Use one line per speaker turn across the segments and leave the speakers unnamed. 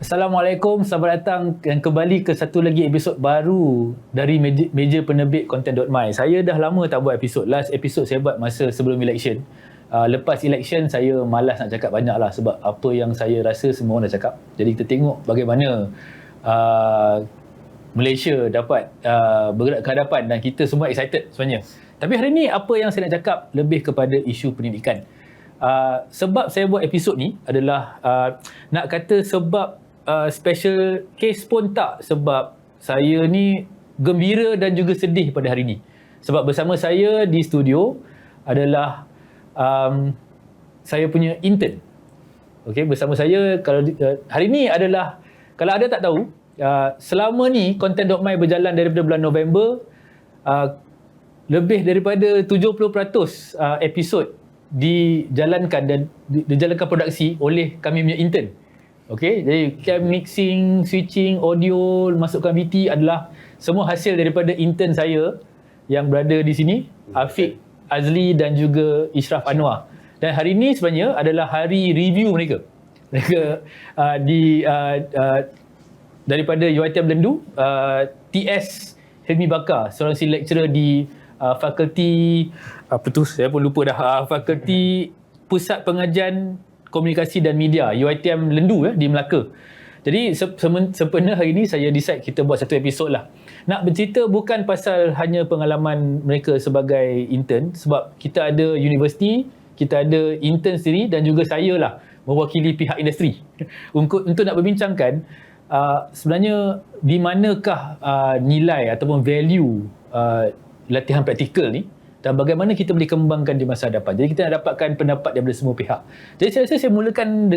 Assalamualaikum, selamat datang dan kembali ke satu lagi episod baru dari meja penerbit Content.my. Saya dah lama tak buat episod. Last episod saya buat masa sebelum election. Lepas election saya malas nak cakap banyak lah sebab apa yang saya rasa semua orang dah cakap. Jadi kita tengok bagaimana Malaysia dapat bergerak ke hadapan dan kita semua excited sebenarnya. Tapi hari ni apa yang saya nak cakap lebih kepada isu pendidikan. Sebab saya buat episod ni adalah nak kata sebab special case pun tak, sebab saya ni gembira dan juga sedih pada hari ni. Sebab bersama saya di studio adalah saya punya intern. Okey, bersama saya kalau hari ni adalah, kalau ada tak tahu, selama ni Content.my berjalan daripada bulan November, lebih daripada 70% episod dijalankan dan dijalankan produksi oleh kami punya intern. Okey, jadi cam mixing, switching, audio, masukkan VT adalah semua hasil daripada intern saya yang berada di sini, Afiq, Azli dan juga Ishraf Anwar. Dan hari ini sebenarnya adalah hari review mereka. Mereka daripada UiTM Lendu, TS Hilmi Bakar, seorang si lecturer di fakulti apa tu, saya pun lupa dah, fakulti Pusat Pengajian Komunikasi dan Media UiTM Lendu di Melaka. Jadi sempena hari ni saya decide kita buat satu episod lah. Nak bercerita bukan pasal hanya pengalaman mereka sebagai intern, sebab kita ada universiti, kita ada intern sendiri dan juga saya lah mewakili pihak industri untuk nak berbincangkan sebenarnya di manakah nilai ataupun value latihan praktikal ni dan bagaimana kita boleh kembangkan di masa hadapan. Jadi kita nak dapatkan pendapat daripada semua pihak. Jadi saya rasa saya mulakan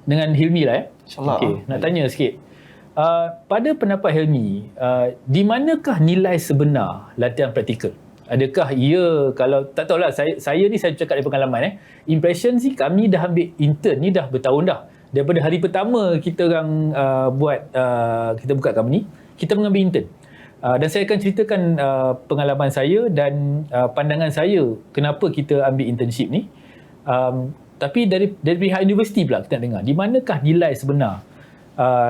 dengan Hilmi lah.
InsyaAllah.
Okay, nak tanya sikit. Pada pendapat Hilmi, di manakah nilai sebenar latihan praktikal? Adakah ia, kalau tak tahulah, saya ni saya cakap dari pengalaman impression sih kami dah ambil intern ni dah bertahun dah. Daripada hari pertama kita orang kita buka company, kita mengambil intern. Dan saya akan ceritakan pengalaman saya dan pandangan saya kenapa kita ambil internship ni. Tapi dari pihak universiti pula kita nak dengar, di manakah nilai sebenar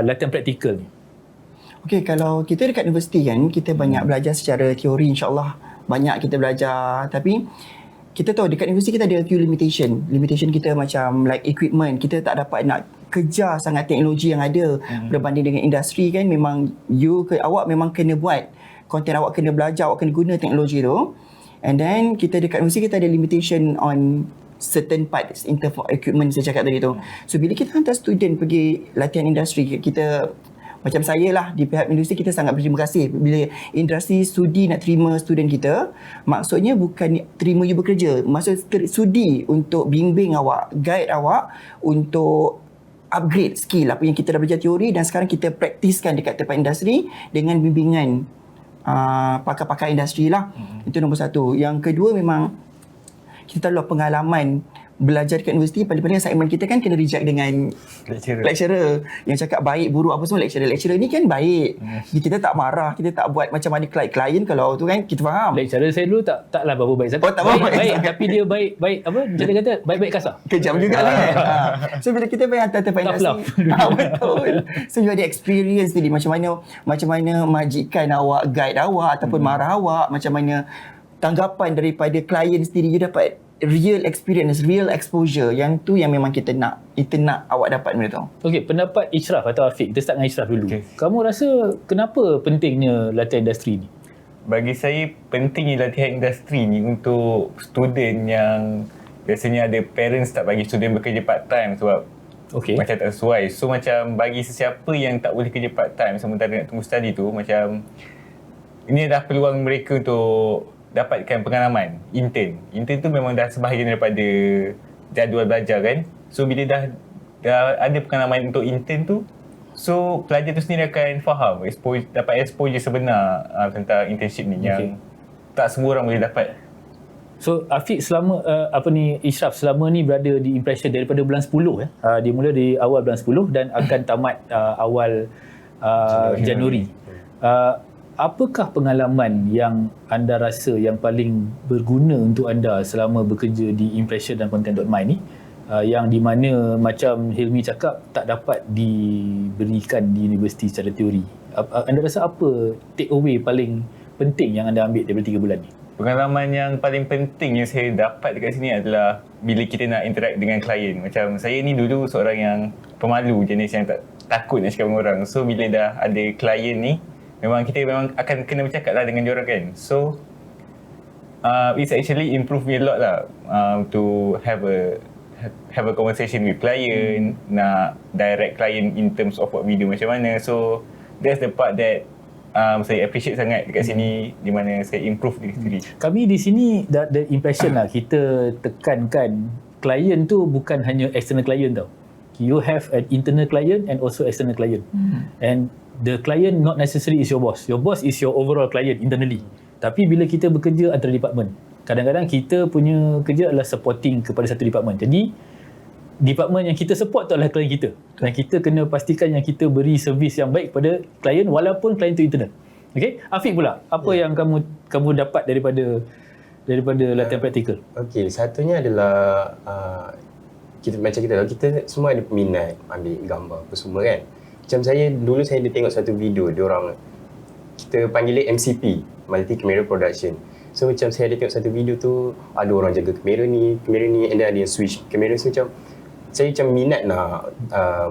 latihan praktikal ni?
Okey, kalau kita dekat universiti kan, kita banyak belajar secara teori, insyaAllah banyak kita belajar. Tapi kita tahu dekat universiti kita ada few limitation. Limitation kita macam like equipment, kita tak dapat nak kejar sangat teknologi yang ada berbanding dengan industri kan. Memang awak memang kena buat konten, awak kena belajar, awak kena guna teknologi tu. And then kita dekat universiti kita ada limitation on certain parts in terms of equipment saya cakap tadi tu. So bila kita hantar student pergi latihan industri, kita macam saya lah di pihak industri, kita sangat berterima kasih bila industri sudi nak terima student kita. Maksudnya bukan terima you bekerja, maksud sudi untuk bimbing awak, guide awak untuk upgrade skill apa yang kita dah belajar teori dan sekarang kita praktiskan dekat tempat industri dengan bimbingan pakar-pakar industri lah. Itu nombor satu. Yang kedua, memang kita tahu pengalaman belajar dekat universiti, paling-paling assignment kita kan kena reject dengan lecturer yang cakap baik buruk apa semua. Lecturer ni kan baik, kita tak marah, kita tak buat macam mana klien kalau tu kan, kita faham.
Lecturer saya dulu taklah berapa baik sangat.
Tak baik,
tapi dia baik apa dia kata baik kasar,
kejam juga lah kan. So bila kita bayar tempat industri, betul. So you ada experience tadi macam mana majikan awak guide awak ataupun marah awak, macam mana tanggapan daripada klien sendiri, you dapat real experience, real exposure. Yang tu yang memang kita nak awak dapat benda tu.
Okey, pendapat Ishraf atau Afiq. Kita start dengan Ishraf dulu. Okay. Kamu rasa kenapa pentingnya latihan industri ni?
Bagi saya, pentingnya latihan industri ni untuk student yang biasanya ada parents tak bagi student bekerja part time sebab macam tak sesuai. So macam bagi sesiapa yang tak boleh kerja part time sementara nak tunggu study tu, macam ini adalah peluang mereka untuk dapatkan pengalaman. Intern tu memang dah sebahagian daripada jadual belajar kan. So bila dah ada pengalaman untuk intern tu, so pelajar tu sendiri akan faham, dapat exposure sebenar tentang internship ni yang tak semua orang boleh dapat.
So Afiq selama Ishraf selama ni berada di impression daripada bulan 10 dia mula di awal bulan 10 dan akan tamat awal Januari. Apakah pengalaman yang anda rasa yang paling berguna untuk anda selama bekerja di Impression dan Content.my ni? yang di mana macam Hilmi cakap tak dapat diberikan di universiti secara teori. Anda rasa apa take away paling penting yang anda ambil daripada 3 bulan ni?
Pengalaman yang paling penting yang saya dapat dekat sini adalah bila kita nak interact dengan klien. Macam saya ni dulu seorang yang pemalu, jenis yang tak takut nak cakap dengan orang. So bila dah ada klien ni, kita memang akan kena bercakap lah dengan diorang kan. So it's actually improve me a lot lah to have a conversation with client, nak direct client in terms of buat video macam mana. So that's the part that saya appreciate sangat dekat sini, di mana saya improve diri sendiri.
Kami di sini the impression lah, kita tekankan klien tu bukan hanya external client tau. You have an internal client and also external client. And the client not necessarily is your boss. Your boss is your overall client internally. Tapi bila kita bekerja antara department, kadang-kadang kita punya kerja adalah supporting kepada satu department. Jadi department yang kita support tu adalah klien kita, dan kita kena pastikan yang kita beri servis yang baik kepada klien walaupun klien tu internal. Okey, Afiq pula, apa yang kamu dapat daripada latihan praktikal?
Okey, satunya adalah kita semua ada peminat ambil gambar apa semua kan. Macam dulu saya ada tengok satu video diorang, kita panggil dia MCP, Multi Camera Production. So macam saya ada tengok satu video tu, ada orang jaga kamera ni, and then ada yang switch kamera. So macam saya minat nak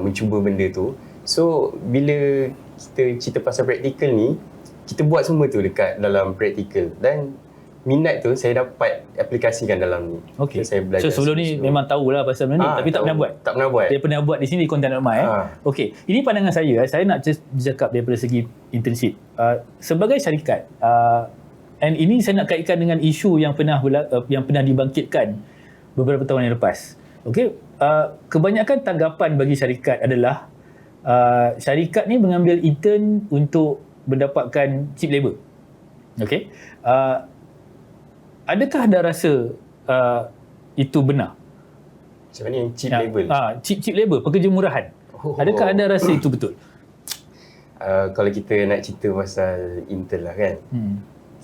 mencuba benda tu. So bila kita cerita pasal praktikal ni, kita buat semua tu dekat dalam praktikal, dan minat tu saya dapat aplikasikan dalam ni.
Okay.
So, saya belajar.
So sebelum ni memang tahulah pasal benda ni, tapi tak pernah buat.
Tak pernah buat.
Dia pernah buat di sini di Content.my. Okey, ini pandangan saya. Saya nak cakap daripada segi internship. Sebagai syarikat, and ini saya nak kaitkan dengan isu yang pernah dibangkitkan beberapa tahun yang lepas. Okey, kebanyakan tanggapan bagi syarikat adalah syarikat ni mengambil intern untuk mendapatkan cheap labor. Okey, adakah anda rasa itu benar?
Macam mana yang cheap labor?
Cheap labor, pekerja murahan. Adakah anda rasa itu betul?
Kalau kita nak cerita pasal intern lah kan,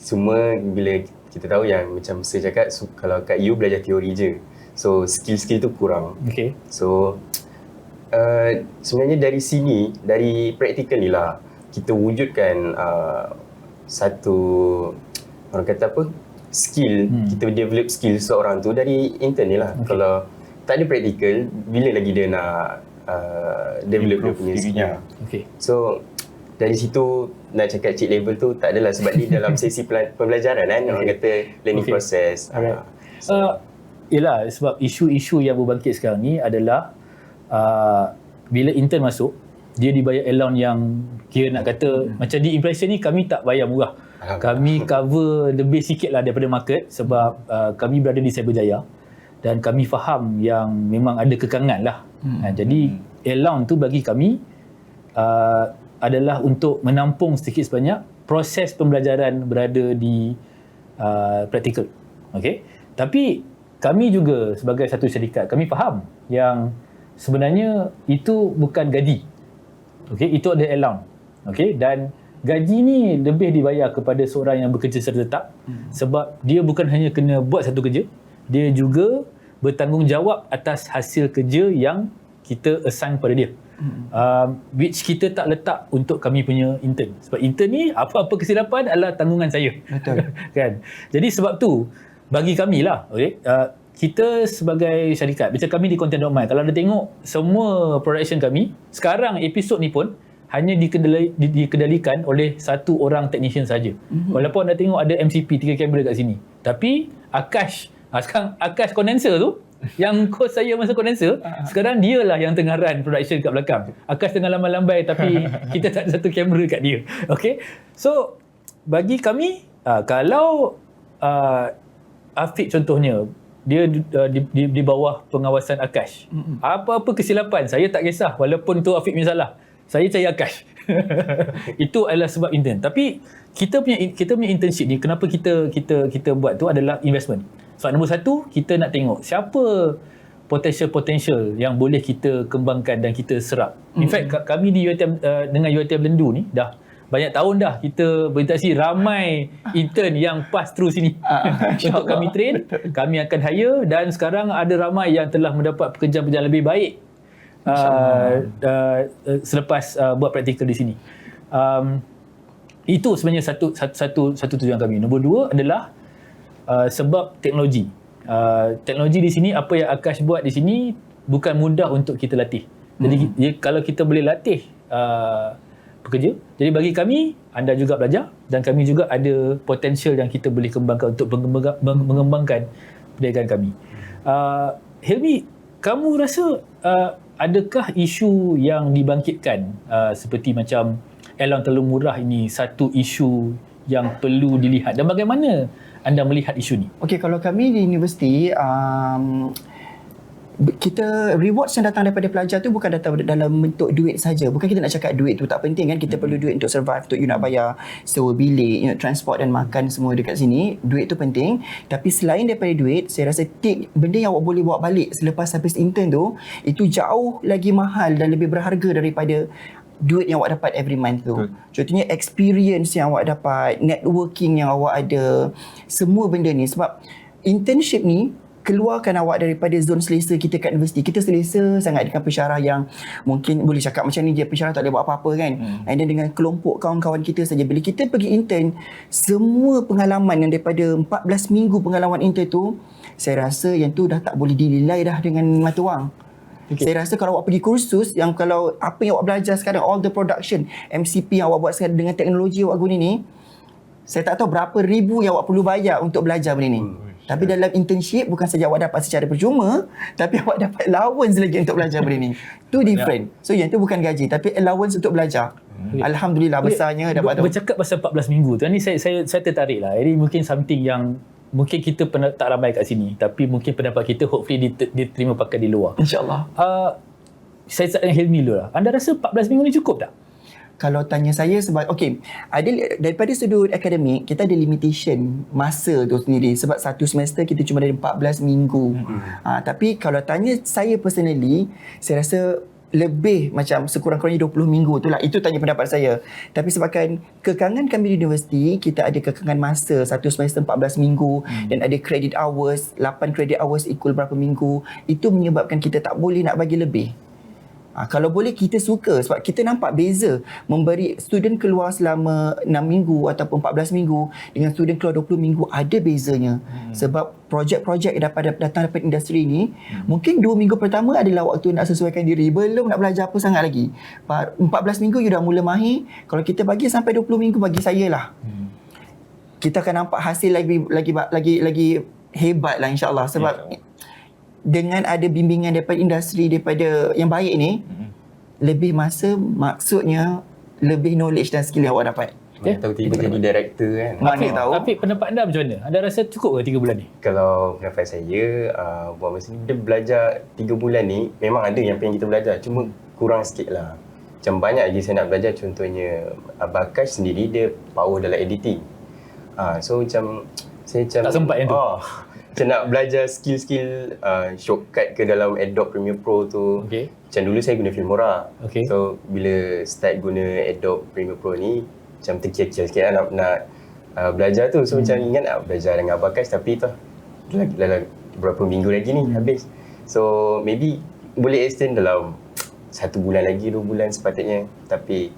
semua bila kita tahu yang macam saya cakap, kalau kat you belajar teori je, so skill-skill tu kurang.
Okay.
So sebenarnya dari sini, dari praktikal ni lah, kita wujudkan satu, orang kata apa, skill, kita develop skill seorang tu dari intern ni lah. Kalau tak ada praktikal, bila lagi dia nak develop dia punya skill.
Okay.
So dari situ nak cakap cheap labor tu tak adalah, sebab ni dalam sesi pembelajaran kan, orang kata learning process.
Yelah, sebab isu-isu yang berbangkit sekarang ni adalah bila intern masuk, dia dibayar allowance yang kira nak kata macam di impression ni kami tak bayar murah. Kami cover lebih sikit lah daripada market, sebab kami berada di Cyberjaya dan kami faham yang memang ada kekangan lah. Jadi allowance tu bagi kami adalah untuk menampung sedikit sebanyak proses pembelajaran berada di praktikal. Okay? Tapi kami juga sebagai satu syarikat, kami faham yang sebenarnya itu bukan gaji. Okay? Itu ada allowance. Okay? Dan gaji ni lebih dibayar kepada seorang yang bekerja secara tetap, sebab dia bukan hanya kena buat satu kerja, dia juga bertanggungjawab atas hasil kerja yang kita assign pada dia. Which kita tak letak untuk kami punya intern, sebab intern ni apa-apa kesilapan adalah tanggungan saya.
Betul.
Kan? Jadi sebab tu bagi kami lah, okay, kita sebagai syarikat, macam kami di Content.my, kalau anda tengok semua production kami sekarang, episod ni pun hanya dikendalikan oleh satu orang technician saja. Walaupun anda tengok ada MCP 3 kamera kat sini, tapi Akash, sekarang Akash kondenser tu yang kos saya masa kondenser, sekarang dia lah yang tengah run production kat belakang. Akash tengah lambai-lambai tapi kita tak ada satu kamera kat dia. Okay, so bagi kami, kalau Afiq contohnya, dia di bawah pengawasan Akash, apa-apa kesilapan saya tak kisah, walaupun tu Afiq punya salah, saya cari Akash. Itu adalah sebab intern. Tapi kita punya internship ni, kenapa kita buat tu adalah investment. Sebab nombor satu, kita nak tengok siapa potential yang boleh kita kembangkan dan kita serap. In fact, kami di UiTM dengan UiTM Lendu ni dah banyak tahun dah kita berinteraksi, ramai intern yang pass through sini untuk kami train, kami akan hire, dan sekarang ada ramai yang telah mendapat pekerjaan-pekerjaan lebih baik selepas buat praktikal di sini. Itu sebenarnya satu tujuan kami. Nombor dua adalah sebab teknologi. Teknologi di sini, apa yang Akash buat di sini bukan mudah untuk kita latih. Jadi kalau kita boleh latih pekerja, jadi bagi kami, anda juga belajar dan kami juga ada potensial yang kita boleh kembangkan untuk mengembangkan perniagaan kami. Helmi, kamu rasa adakah isu yang dibangkitkan seperti macam allowance terlalu murah ini satu isu yang perlu dilihat, dan bagaimana anda melihat isu ni?
Okey, kalau kami di universiti, kita rewards yang datang daripada pelajar tu bukan datang dalam bentuk duit saja. Bukan kita nak cakap duit tu tak penting kan, kita perlu duit untuk survive, untuk you nak bayar sewa bilik, you nak transport dan makan semua dekat sini. Duit tu penting, tapi selain daripada duit, saya rasa benda yang awak boleh bawa balik selepas habis intern tu, itu jauh lagi mahal dan lebih berharga daripada duit yang awak dapat every month tu. Contohnya experience yang awak dapat, networking yang awak ada, semua benda ni. Sebab internship ni keluarkan awak daripada zon selesa kita kat universiti. Kita selesa sangat dengan pensyarah yang mungkin boleh cakap macam ni je, pensyarah tak boleh buat apa-apa kan. And then dengan kelompok kawan-kawan kita saja. Bila kita pergi intern, semua pengalaman yang daripada 14 minggu pengalaman intern tu, saya rasa yang tu dah tak boleh dinilai dah dengan mata wang. Saya rasa kalau awak pergi kursus yang kalau apa yang awak belajar sekarang, all the production, MCP yang awak buat sekarang dengan teknologi awak guna ni, saya tak tahu berapa ribu yang awak perlu bayar untuk belajar benda ni. Tapi dalam internship bukan saja awak dapat secara percuma, tapi awak dapat allowance lagi untuk belajar benda ni. Tu different. So yang tu bukan gaji tapi allowance untuk belajar. Alhamdulillah besarnya dapat tu.
Bercakap pasal 14 minggu tu ni, saya tertarik lah. Ini mungkin something yang mungkin kita tak ramai kat sini, tapi mungkin pendapat kita hopefully diterima pakai di luar.
InsyaAllah.
Saya start dengan Hilmi dulu lah. Anda rasa 14 minggu ni cukup tak?
Kalau tanya saya sebab ada daripada sudut akademik kita ada limitation masa tu sendiri sebab satu semester kita cuma ada 14 minggu. Tapi kalau tanya saya personally, saya rasa lebih macam sekurang-kurangnya 20 minggu tu lah. Itu tanya pendapat saya. Tapi sebabkan kekangan kami di universiti, kita ada kekangan masa satu semester 14 minggu dan ada credit hours, 8 credit hours equal berapa minggu. Itu menyebabkan kita tak boleh nak bagi lebih. Kalau boleh kita suka sebab kita nampak beza memberi student keluar selama 6 minggu ataupun 14 minggu dengan student keluar 20 minggu, ada bezanya. Sebab projek-projek yang datang daripada industri ni, mungkin 2 minggu pertama adalah waktu nak sesuaikan diri, belum nak belajar apa sangat lagi. 14 minggu you dah mula mahir. Kalau kita bagi sampai 20 minggu, bagi saya lah, kita akan nampak hasil lagi hebat lah insyaAllah. Sebab dengan ada bimbingan daripada industri, daripada yang baik ni, lebih masa, maksudnya lebih knowledge dan skill yang awak dapat.
Mana tahu tiba jadi director kan.
Mana tahu.
Tapi pendapat anda macam mana? Anda rasa cukup ke 3 bulan ni?
Kalau pendapat saya, buat masa ni dia belajar 3 bulan ni, memang ada yang pengen kita belajar, cuma kurang sikit lah. Macam banyak lagi saya nak belajar. Contohnya Bakash sendiri dia power dalam editing. So macam saya macam
tak sempat yang tu.
Macam nak belajar skill-skill shortcut ke dalam Adobe Premiere Pro tu. Macam dulu saya guna Filmora. So bila start guna Adobe Premiere Pro ni, macam terkira-kira sikit lah nak belajar tu. So macam ingat nak belajar dengan Bakash, tapi tu dalam beberapa minggu lagi ni habis. So maybe boleh extend dalam 1 bulan lagi, 2 bulan sepatutnya. Tapi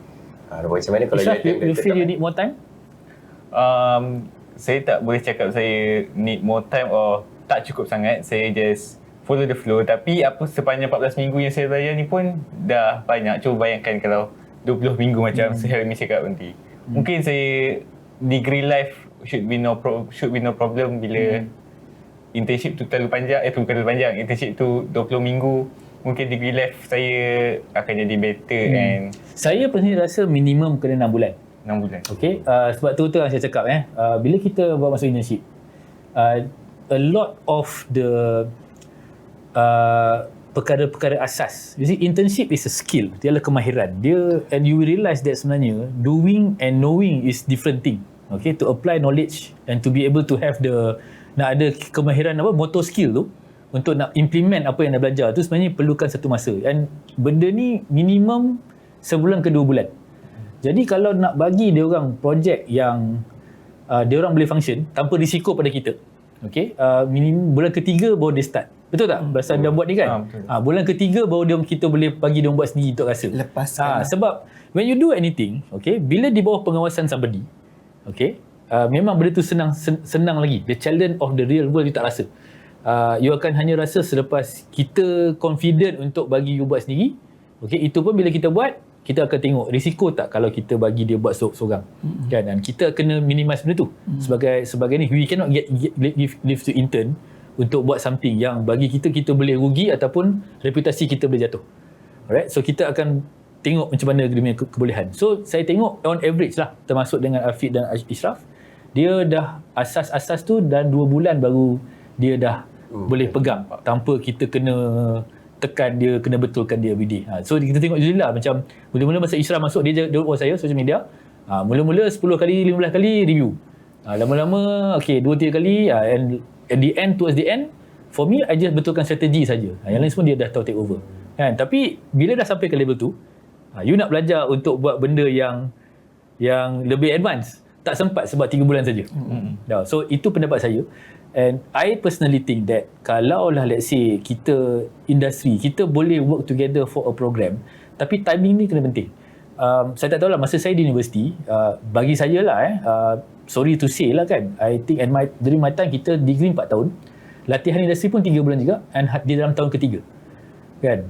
macam mana kalau
you feel you need more time?
Saya tak boleh cakap saya need more time or tak cukup sangat. Saya just follow the flow. Tapi apa sepanjang 14 minggu yang saya bayar ni pun dah banyak. Cuba bayangkan kalau 20 minggu macam saya ni cakap nanti. Mungkin saya degree life should be no problem bila internship tu terlalu panjang. Bukan terlalu panjang. Internship tu 20 minggu. Mungkin degree life saya akan jadi better and
saya personally rasa minimum kena 6 bulan.
6 bulan.
Sebab tu yang saya cakap bila kita buat masuk internship, a lot of the perkara-perkara asas. You see, internship is a skill. Dia adalah kemahiran. And you realise that sebenarnya doing and knowing is different thing. To apply knowledge and to be able to have nak ada kemahiran motor skill tu untuk nak implement apa yang anda belajar tu sebenarnya perlukan satu masa. And benda ni minimum sebulan ke 2 bulan. Jadi kalau nak bagi dia orang projek yang dia orang boleh function tanpa risiko pada kita, okey, minimum bulan ketiga baru dia start. Betul tak? Pasal dia buat ni kan? Bulan ketiga baru kita boleh bagi dia buat sendiri untuk rasa.
Lepaskan.
Sebab when you do anything, okay, bila di bawah pengawasan somebody, okay, memang benda tu senang lagi. The challenge of the real world you tak rasa. You akan hanya rasa selepas kita confident untuk bagi you buat sendiri. Okay, itu pun bila kita buat, kita akan tengok risiko tak kalau kita bagi dia buat seorang. Kan? Dan kita kena minimize benda tu. Sebagai ni, we cannot give to intern untuk buat something yang bagi kita boleh rugi ataupun reputasi kita boleh jatuh. Alright, so kita akan tengok macam mana dia punya kebolehan. So saya tengok on average lah, termasuk dengan Afiq dan Ishraf, dia dah asas-asas tu dan 2 bulan baru dia dah boleh pegang tanpa kita kena tekan dia, kena betulkan dia everyday. So kita tengok je lah, macam mula-mula masa Ishraf masuk, dia buat saya social media, mula-mula 10 kali 15 kali review, lama-lama okay 2-3 kali, and at the end, towards the end, for me I just betulkan strategi saja. Yang lain semua dia dah tahu take over kan. Tapi bila dah sampai ke level tu, you nak belajar untuk buat benda yang lebih advance, tak sempat sebab 3 bulan saja. So itu pendapat saya. And I personally think that kalau lah let's say kita industri, kita boleh work together for a program, tapi timing ni kena penting. Saya tak tahulah, masa saya di universiti, bagi saya lah sorry to say lah kan, I think during my time kita degree 4 tahun, latihan industri pun 3 bulan juga, and di dalam tahun ketiga kan.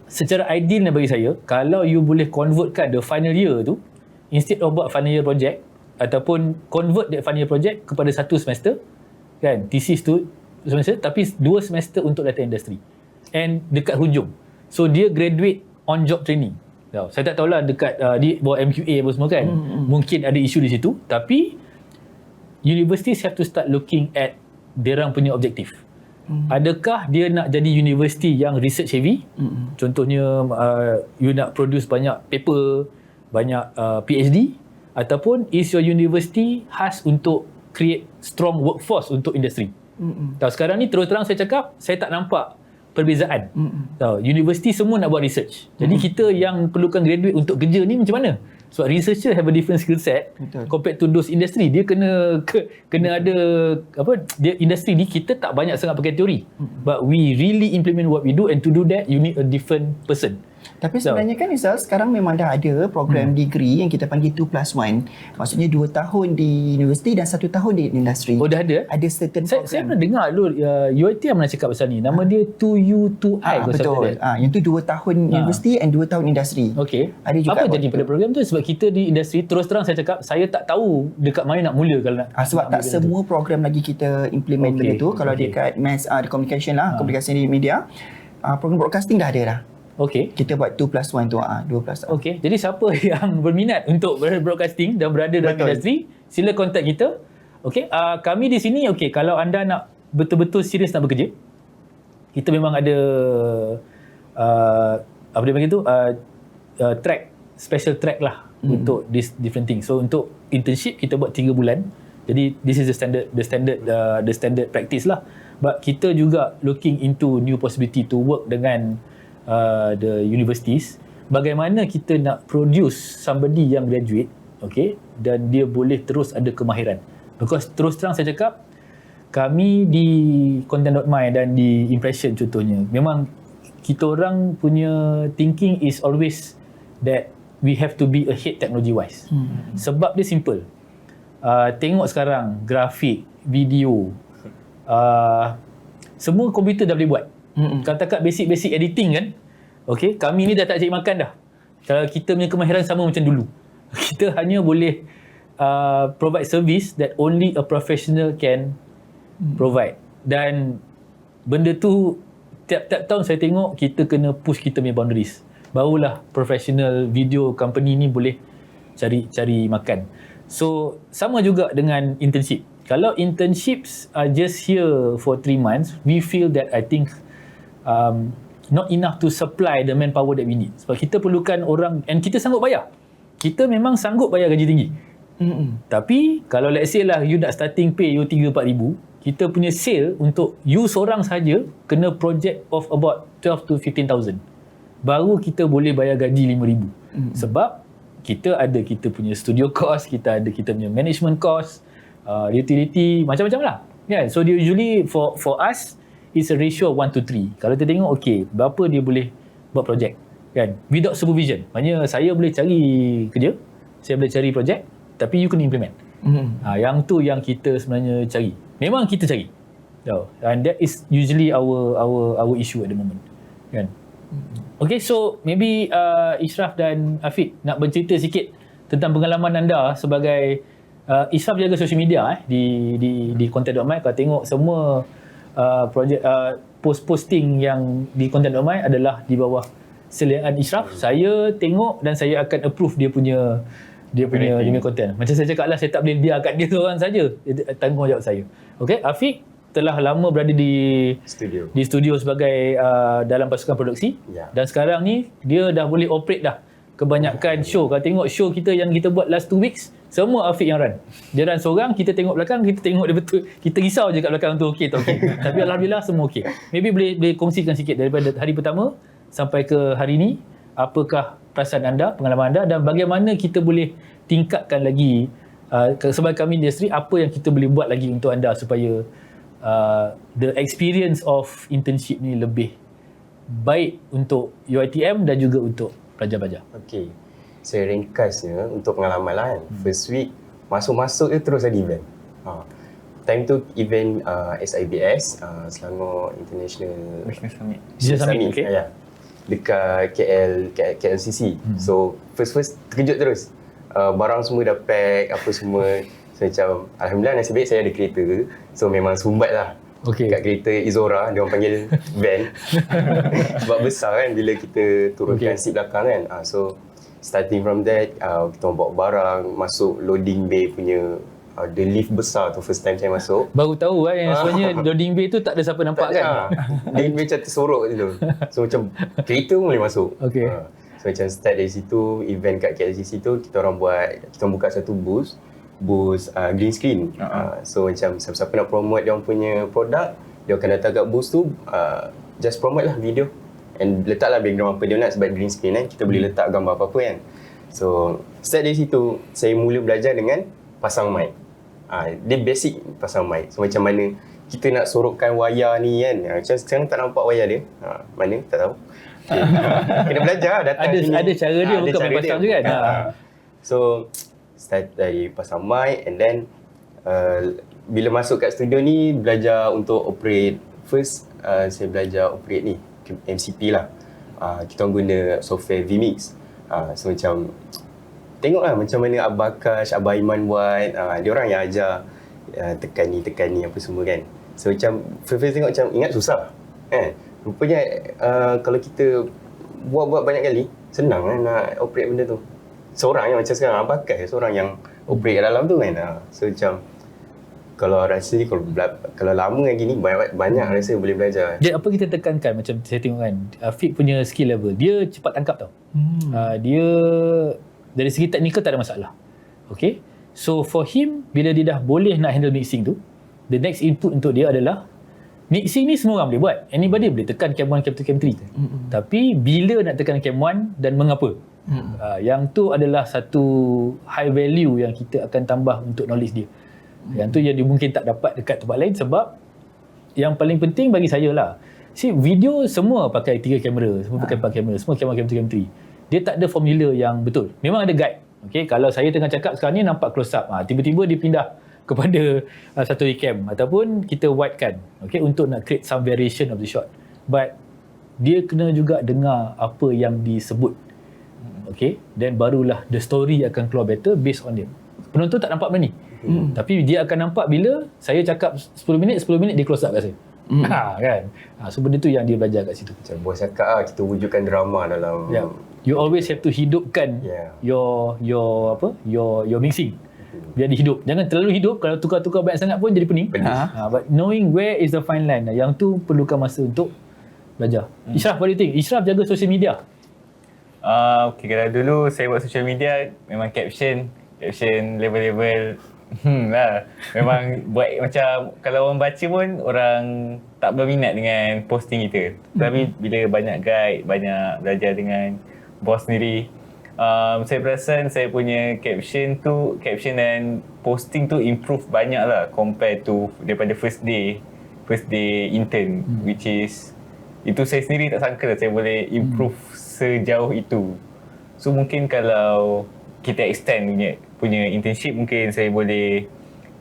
Secara ideal bagi saya, kalau you boleh convertkan the final year tu, instead of buat final year project, ataupun convert that final year project kepada 1 semester kan, thesis tu semester, tapi 2 semester untuk data industri and dekat hujung, so dia graduate on job training. Saya tak tahulah dekat di bawah MQA apa semua kan, mungkin ada isu di situ, tapi universities have to start looking at diorang punya objektif. Adakah dia nak jadi universiti yang research heavy, contohnya you nak produce banyak paper, banyak PhD, ataupun is your university khas untuk create strong workforce untuk industri. Sekarang ni terus terang saya cakap, saya tak nampak perbezaan. Universiti semua nak buat research. Jadi kita yang perlukan graduate untuk kerja ni macam mana? Sebab researcher have a different skill set compared to those industry. Dia kena ada dia industri ni kita tak banyak sangat pakai teori. But we really implement what we do, and to do that you need a different person.
Tapi sebenarnya kan Rizal, sekarang memang dah ada program degree yang kita panggil 2+1. Maksudnya 2 tahun di universiti dan 1 tahun di industri.
Oh, dah ada?
Ada certain program.
Saya pernah dengar dulu, UiTM pernah cakap pasal ni. Nama dia 2U2I.
Betul. Yang tu 2 tahun universiti and 2 tahun industri.
Okay.
Ada juga
apa jadi pada program tu? Sebab kita di industri, terus terang saya cakap, saya tak tahu dekat mana nak mula kalau nak.
Sebab tak semua program lagi kita implement benda tu. Kalau dekat mass communication lah, komunikasi di media, program broadcasting dah ada dah.
Okay.
Kita buat 2+1 tu, 2+1.
Okay. Jadi siapa yang berminat untuk broadcasting dan berada dalam industri, sila kontak kita. Okay. Kami di sini, okay, kalau anda nak betul-betul serius nak bekerja, kita memang ada apa dia panggil tu, track, special track lah untuk this different thing. So untuk internship kita buat 3 bulan. Jadi this is the standard practice lah. But kita juga looking into new possibility to work dengan the universities, bagaimana kita nak produce somebody yang graduate, okay, dan dia boleh terus ada kemahiran. Because terus terang saya cakap, kami di Content.my dan di Impression contohnya, memang kita orang punya thinking is always that we have to be ahead technology wise. Sebab dia simple. Tengok sekarang grafik, video, semua komputer dah boleh buat. Katakan basic editing kan. Okay, kami ni dah tak cari makan dah. Kalau kita punya kemahiran sama macam dulu. Kita hanya boleh provide service that only a professional can provide. Dan benda tu tiap-tiap tahun saya tengok kita kena push kita punya boundaries. Barulah professional video company ni boleh cari makan. So sama juga dengan internship. Kalau internships are just here for 3 months, we feel that I think not enough to supply the manpower that we need. Sebab kita perlukan orang, and kita sanggup bayar. Kita memang sanggup bayar gaji tinggi. Tapi kalau let's say lah you nak starting pay you 3-4 ribu, kita punya sale untuk you seorang saja kena project of about 12 to 15,000. Baru kita boleh bayar gaji 5 ribu. Sebab kita ada kita punya studio cost, kita ada kita punya management cost, utility, macam-macam lah. Kan? So usually for us, it's a ratio of 1:3. Kalau kita tengok, okay, berapa dia boleh buat projek. Kan? Without supervision. Maknanya saya boleh cari kerja, saya boleh cari projek, tapi you kena implement. Yang tu yang kita sebenarnya cari. Memang kita cari. And that is usually our issue at the moment. Kan? Okay, so maybe Ishraf dan Afiq nak bercerita sikit tentang pengalaman anda sebagai Ishraf jaga social media di Content.my. Kalau tengok semua projek post-posting yang di Content.my adalah di bawah seliaan Ishraf. Saya tengok dan saya akan approve dia punya content. Macam saya cakap lah, saya tak boleh biarkan dia seorang saja. Tanggungjawab saya. Okay, Afiq telah lama berada di studio sebagai dalam pasukan produksi. Dan sekarang ni dia dah boleh operate dah kebanyakan show. Kalau tengok show kita yang kita buat last 2 weeks, semua Afiq yang run. Dia run seorang, kita tengok belakang, kita tengok dia betul. Kita risau je kat belakang tu okey tak okey. Tapi alhamdulillah semua okey. Maybe boleh kongsikan sikit daripada hari pertama sampai ke hari ni, apakah perasaan anda, pengalaman anda, dan bagaimana kita boleh tingkatkan lagi sebagai kami industri, apa yang kita boleh buat lagi untuk anda supaya the experience of internship ni lebih baik untuk UiTM dan juga untuk pelajar-pelajar.
Okay, saya ringkasnya untuk pengalaman lah kan. First week, masuk-masuk je terus ada event. Time tu event SIBS, Selangor International
Business Summit.
Business Summit, okay.
Ya. Dekat KLCC. So first terkejut terus. Barang semua dah pack, apa semua. So macam, alhamdulillah nasib baik saya ada kereta. So memang sumbat lah.
Okay.
Kat kereta Izora, dia orang panggil van. Sebab besar kan bila kita turunkan seat belakang kan. So starting from that, kita orang bawa barang, masuk loading bay punya, the lift besar tu first time saya masuk.
Baru tahu yang sebenarnya loading bay tu tak ada siapa nampak
tak
kan.
Dia macam tersorok tu. So macam kereta pun boleh masuk.
Okay.
So macam start dari situ, event kat KLCC tu, kita orang buka satu booth green screen. So macam siapa-siapa nak promote dia orang punya produk, dia akan datang kat booth tu, just promote lah video and letaklah background apa dia nak, sebab green screen kan, kita boleh letak gambar apa-apa kan. So start dari situ, saya mula belajar dengan pasang mic. Dia basic pasang mic. So macam mana kita nak sorokkan wayar ni kan, macam sekarang tak nampak wayar dia, mana tak tahu. Okay. Kena belajar datang sini.
Ada cara dia, bukan main pasang je kan.
So start dari pasang mic and then bila masuk kat studio ni belajar untuk operate. First saya belajar operate ni MCP lah. Kita guna software vMix. So macam tengoklah macam mana Abah Akash, Abah Iman buat. Dia orang yang ajar tekan ni apa semua kan. So macam first tengok macam ingat susah kan. Rupanya kalau kita buat banyak kali, senang kan nak operate benda tu. Seorang yang macam sekarang Abah Akash, seorang yang operate kat dalam tu kan. So macam kalau rasa ni kalau lama lagi ni banyak rasa boleh belajar.
Jadi apa kita tekankan, macam saya tengok kan, Afiq punya skill level, dia cepat tangkap tau. Dia dari segi teknikal tak ada masalah. Okay. So for him, bila dia dah boleh nak handle mixing tu, the next input untuk dia adalah mixing ni semua orang boleh buat. Anybody boleh tekan cam 1, cam 2, cam 3. Tapi bila nak tekan cam 1 dan mengapa? Yang tu adalah satu high value yang kita akan tambah untuk knowledge dia. Yang tu yang dia mungkin tak dapat dekat tempat lain, sebab yang paling penting bagi saya lah, video semua pakai 3 kamera, semua pakai 4 kamera, semua cam 1, cam 2, cam 3. Dia tak ada formula yang betul. Memang ada guide. Okay, kalau saya tengah cakap sekarang ni nampak close up, tiba-tiba dia pindah kepada satu cam ataupun kita wide kan, okay, untuk nak create some variation of the shot. But dia kena juga dengar apa yang disebut, okay, then barulah the story akan keluar better based on dia. Penonton tak nampak benda ni, tapi dia akan nampak bila saya cakap 10 minit dia close up kat saya. Kan? So benda tu yang dia belajar kat situ.
Macam bos cakap kita wujudkan drama dalam.
You always have to hidupkan your mixing. Biar dia hidup. Jangan terlalu hidup. Kalau tukar-tukar banyak sangat pun jadi pening. But knowing where is the fine line, yang tu perlukan masa untuk belajar. Ishraf, what do you think? Ishraf jaga social media.
Okay, kalau dulu saya buat social media, memang caption level-level lah. Memang buat macam kalau orang baca pun orang tak berminat dengan posting kita. Tapi bila banyak guide, banyak belajar dengan bos sendiri, Saya perasan saya punya caption dan posting tu improve banyak lah compare to daripada first day intern, which is itu saya sendiri tak sangka saya boleh improve sejauh itu. So mungkin kalau kita extend punya internship, mungkin saya boleh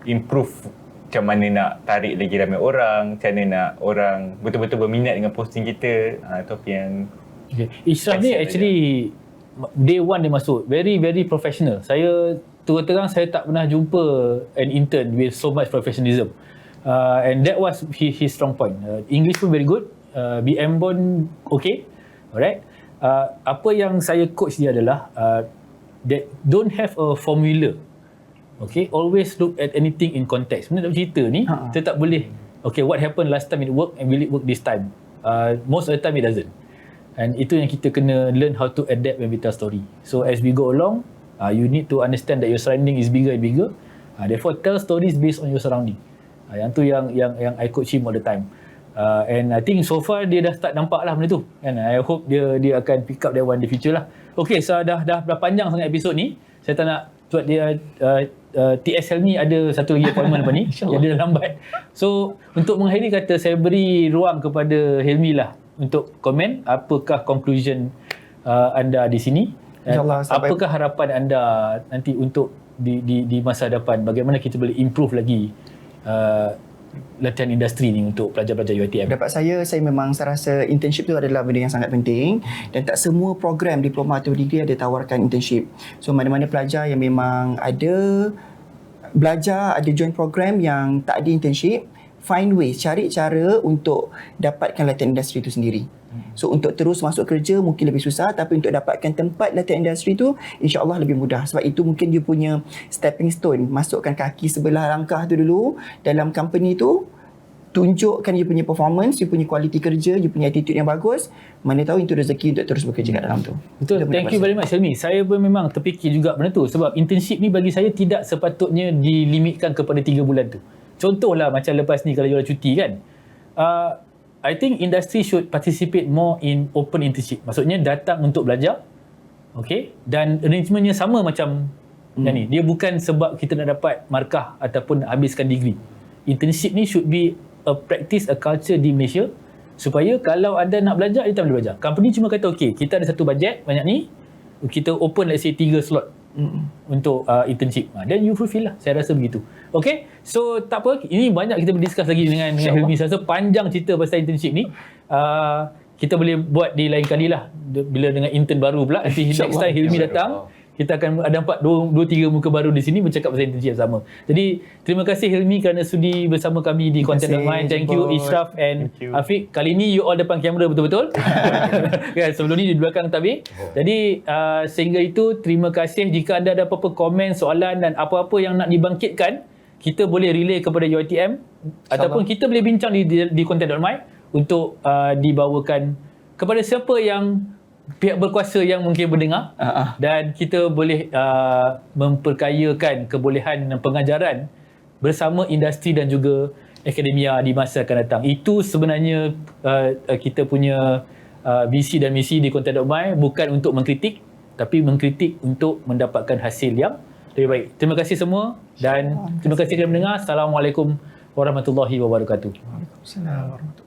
improve macam mana nak tarik lagi ramai orang, macam mana nak orang betul-betul berminat dengan posting kita. Itu yang
Ishraf ni actually day one dia masuk very very professional. Saya terang saya tak pernah jumpa an intern with so much professionalism, and that was his strong point. English pun very good, BM pun okay, alright. Apa yang saya coach dia adalah that don't have a formula, okay, always look at anything in context. Benda nak cerita ni kita tak boleh okay, what happened last time it work and will it work this time. Most of the time it doesn't. And itu yang kita kena learn how to adapt when we tell story. So as we go along, you need to understand that your surrounding is bigger and bigger. Therefore tell stories based on your surrounding. Yang tu yang I coach him all the time. And I think so far dia dah start nampak lah benda tu. And I hope dia akan pick up that one in the future lah. Okay, so dah panjang sangat episod ni. Saya tak nak buat dia TS Helmi ada satu lagi appointment lepas ni yang dia dah lambat. So untuk mengakhiri kata, saya beri ruang kepada Helmi lah untuk komen apakah conclusion anda di sini, apakah harapan anda nanti untuk di masa depan, bagaimana kita boleh improve lagi latihan industri ni untuk pelajar-pelajar UiTM.
Dapat saya memang rasa internship tu adalah benda yang sangat penting, dan tak semua program diploma atau degree ada tawarkan internship. So mana-mana pelajar yang memang ada belajar, ada join program yang tak ada internship, find ways, cari cara untuk dapatkan latihan industri itu sendiri. So untuk terus masuk kerja mungkin lebih susah, tapi untuk dapatkan tempat latihan industri tu insya-Allah lebih mudah. Sebab itu mungkin dia punya stepping stone, masukkan kaki sebelah langkah tu dulu dalam company tu, tunjukkan dia punya performance, dia punya kualiti kerja, dia punya attitude yang bagus, mana tahu itu rezeki untuk terus bekerja kat dalam tu.
Betul, thank you very much Helmi. Saya pun memang terfikir juga benda tu, sebab internship ni bagi saya tidak sepatutnya dilimitkan kepada 3 bulan tu. Contohlah macam lepas ni kalau you ada cuti kan, I think industry should participate more in open internship. Maksudnya datang untuk belajar, okay, dan arrangementnya sama macam yang ni. Dia bukan sebab kita nak dapat markah ataupun habiskan degree. Internship ni should be a practice, a culture di Malaysia, supaya kalau anda nak belajar, dia tak boleh belajar. Company cuma kata okay, kita ada satu budget banyak ni, kita open let's say 3 slot untuk internship. Then you fulfill lah. Saya rasa begitu. Okay, so tak apa, ini banyak kita berdiskus lagi dengan Helmi. Saya rasa panjang cerita pasal internship ni. Kita boleh buat di lain kali lah, bila dengan intern baru pula. Nanti next time Helmi datang, kita akan ada nampak 2-3 muka baru di sini bercakap pasal internship sama. Jadi terima kasih Helmi kerana sudi bersama kami di Content.my. Thank you Ishraf and Afiq. Kali ni you all depan kamera betul-betul. Kan, sebelum ni di belakang tabir. Jadi sehingga itu terima kasih. Jika anda ada apa-apa komen, soalan dan apa-apa yang nak dibangkitkan, kita boleh relay kepada UiTM ataupun kita boleh bincang di Content.my untuk dibawakan kepada siapa yang pihak berkuasa yang mungkin mendengar, dan kita boleh memperkayakan kebolehan pengajaran bersama industri dan juga akademia di masa akan datang. Itu sebenarnya kita punya visi dan misi di Content.my, bukan untuk mengkritik, tapi mengkritik untuk mendapatkan hasil yang lebih baik. Terima kasih semua dan terima kasih kerana mendengar. Assalamualaikum warahmatullahi wabarakatuh.
Waalaikumsalam warahmatullahi wabarakatuh.